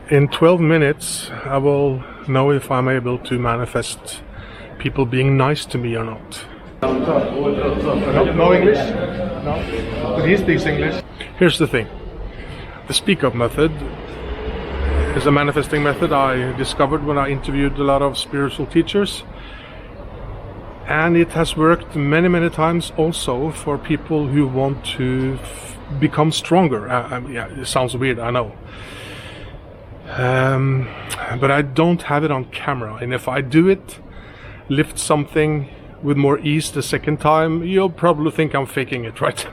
In 12 minutes, I will know if I'm able to manifest people being nice to me or not. No English? No? But he speaks English. Here's the thing. The speak-up method is a manifesting method I discovered when I interviewed a lot of spiritual teachers. And it has worked many times also for people who want to become stronger. Yeah, it sounds weird, I know. But I don't have it on camera. And if I do it, lift something with more ease the second time, you'll probably think I'm faking it, right?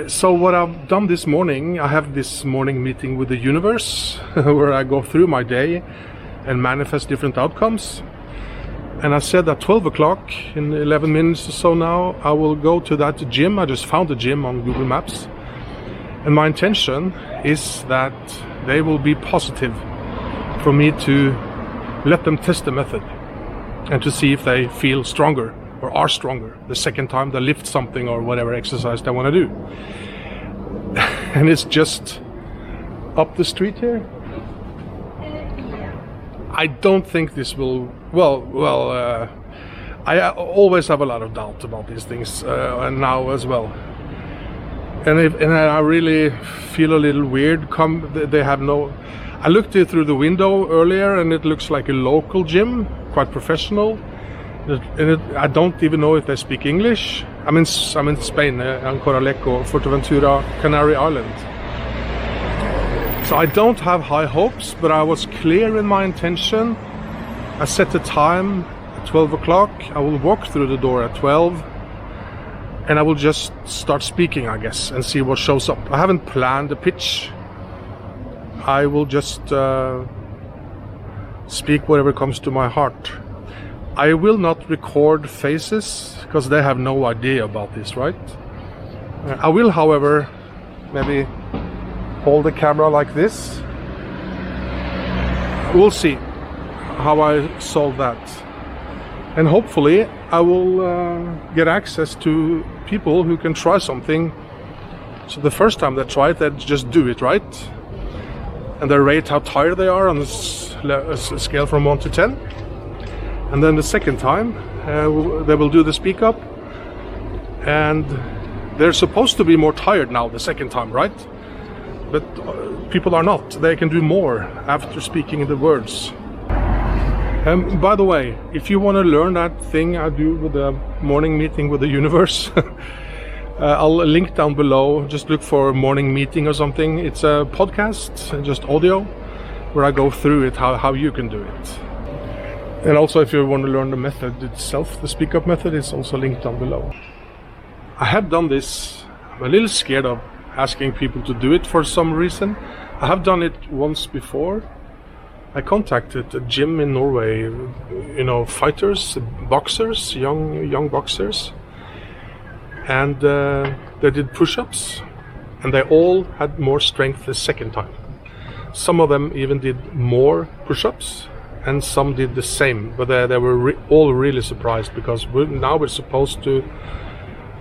So what I've done this morning, I have this morning meeting with the universe where I go through my day and manifest different outcomes. And I said at 12 o'clock, in 11 minutes or so now, I will go to that gym. I just found a gym on Google Maps. And my intention is that they will be positive for me to let them test the method and to see if they feel stronger or are stronger the second time they lift something or whatever exercise they want to do. And it's just up the street here. I don't think this will, I always have a lot of doubt about these things, and now as well. And I really feel a little weird. They have no. I looked through the window earlier, and it looks like a local gym, quite professional. And I don't even know if they speak English. I'm in Spain, on Coraleco, Fuerteventura, Canary Island. So I don't have high hopes, but I was clear in my intention. I set the time at 12 o'clock. I will walk through the door at 12. And I will just start speaking, I guess, and see what shows up. I haven't planned a pitch. I will just speak whatever comes to my heart. I will not record faces, because they have no idea about this, right? I will, however, maybe hold the camera like this. We'll see how I solve that. And hopefully I will get access to people who can try something. So the first time they try it, they just do it, right? And they rate how tired they are on a scale from 1 to 10. And then the second time, they will do the speak up. And they're supposed to be more tired now the second time, right? But people are not. They can do more after speaking the words. By the way, if you want to learn that thing I do with the morning meeting with the universe, I'll link down below. Just look for morning meeting or something. It's a podcast, just audio, where I go through it, how you can do it. And also, if you want to learn the method itself, the speak up method, is also linked down below. I have done this. I'm a little scared of asking people to do it for some reason. I have done it once before. I contacted a gym in Norway, fighters, boxers, young boxers, and they did push-ups, and they all had more strength the second time. Some of them even did more push-ups, and some did the same, but they were all really surprised, because now we're supposed to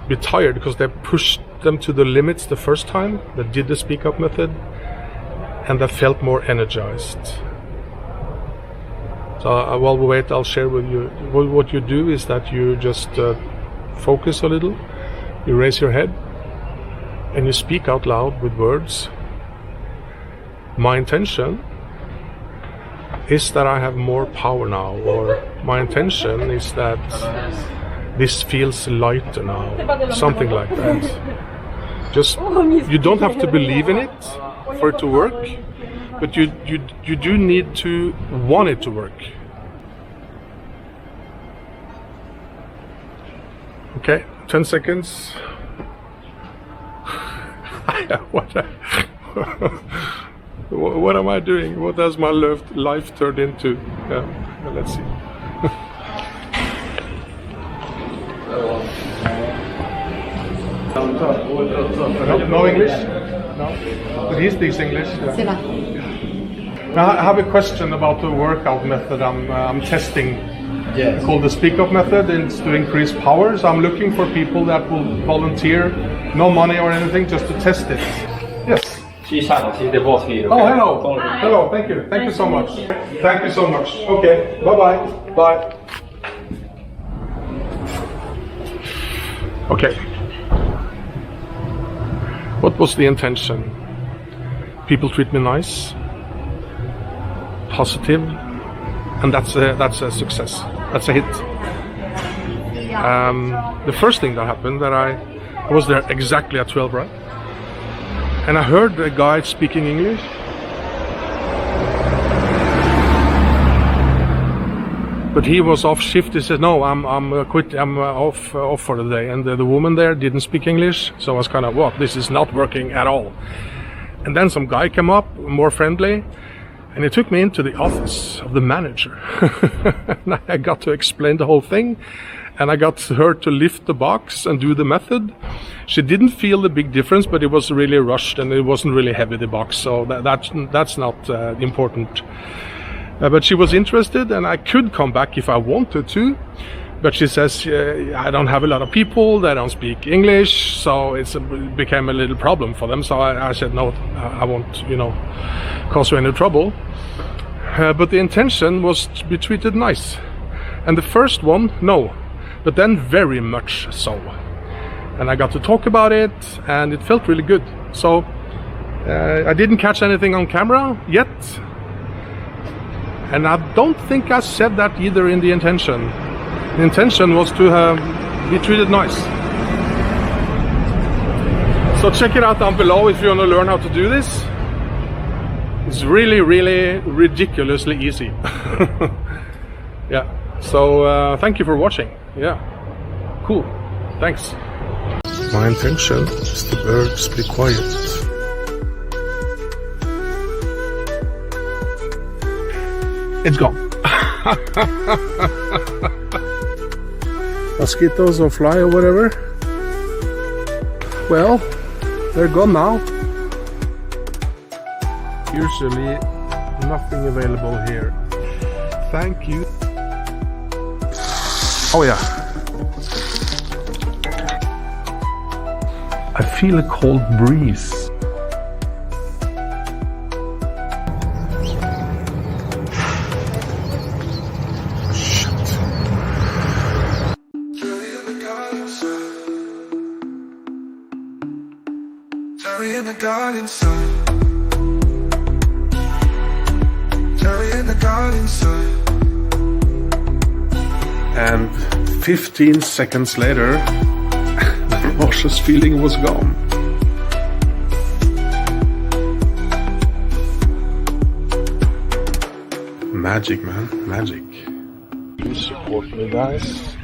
be tired because they pushed them to the limits the first time. They did the speak-up method, and they felt more energized. So while we wait, I'll share with you. What you do is that you just focus a little, you raise your head, and you speak out loud with words. My intention is that I have more power now, or my intention is that this feels lighter now, something like that. Just, you don't have to believe in it for it to work. But you do need to want it to work. Okay, 10 seconds. What am I doing? What has my life turned into? Let's see. No English? No? But he speaks English. Yeah. I have a question about the workout method I'm testing. Yes. Called the speak up method. It's to increase power. So I'm looking for people that will volunteer, no money or anything, just to test it. Yes. She's Sámi, she's the boss here. Oh, hello. Hello, thank you. Thank you so much. Thank you so much. Okay, bye-bye. Bye. Okay. What was the intention? People treat me nice, positive, and that's a success. That's a hit. The first thing that happened, that I was there exactly at 12, right? And I heard a guy speaking English. But he was off shift. He said, "No, I'm off for the day." And the woman there didn't speak English, so I was kind of, "What? This is not working at all." And then some guy came up, more friendly, and he took me into the office of the manager. And I got to explain the whole thing, and I got her to lift the box and do the method. She didn't feel the big difference, but it was really rushed and it wasn't really heavy, the box, so that's not important. But she was interested, and I could come back if I wanted to. But she says, I don't have a lot of people, they don't speak English, so it became a little problem for them. So I said, no, I won't, cause you any trouble. But the intention was to be treated nice. And the first one, no, but then very much so. And I got to talk about it, and it felt really good. So I didn't catch anything on camera yet. And I don't think I said that either in the intention. The intention was to be treated nice. So check it out down below if you want to learn how to do this. It's really, really ridiculously easy. Yeah. So thank you for watching. Yeah. Cool. Thanks. My intention is the birds be quiet. It's gone. Mosquitoes or fly or whatever. Well, they're gone now. Usually nothing available here. Thank you. Oh yeah. I feel a cold breeze. Cherry in the garden sun. Cherry in the garden sun. And 15 seconds later, the nauseous feeling was gone. Magic, man, magic. Please support me, guys.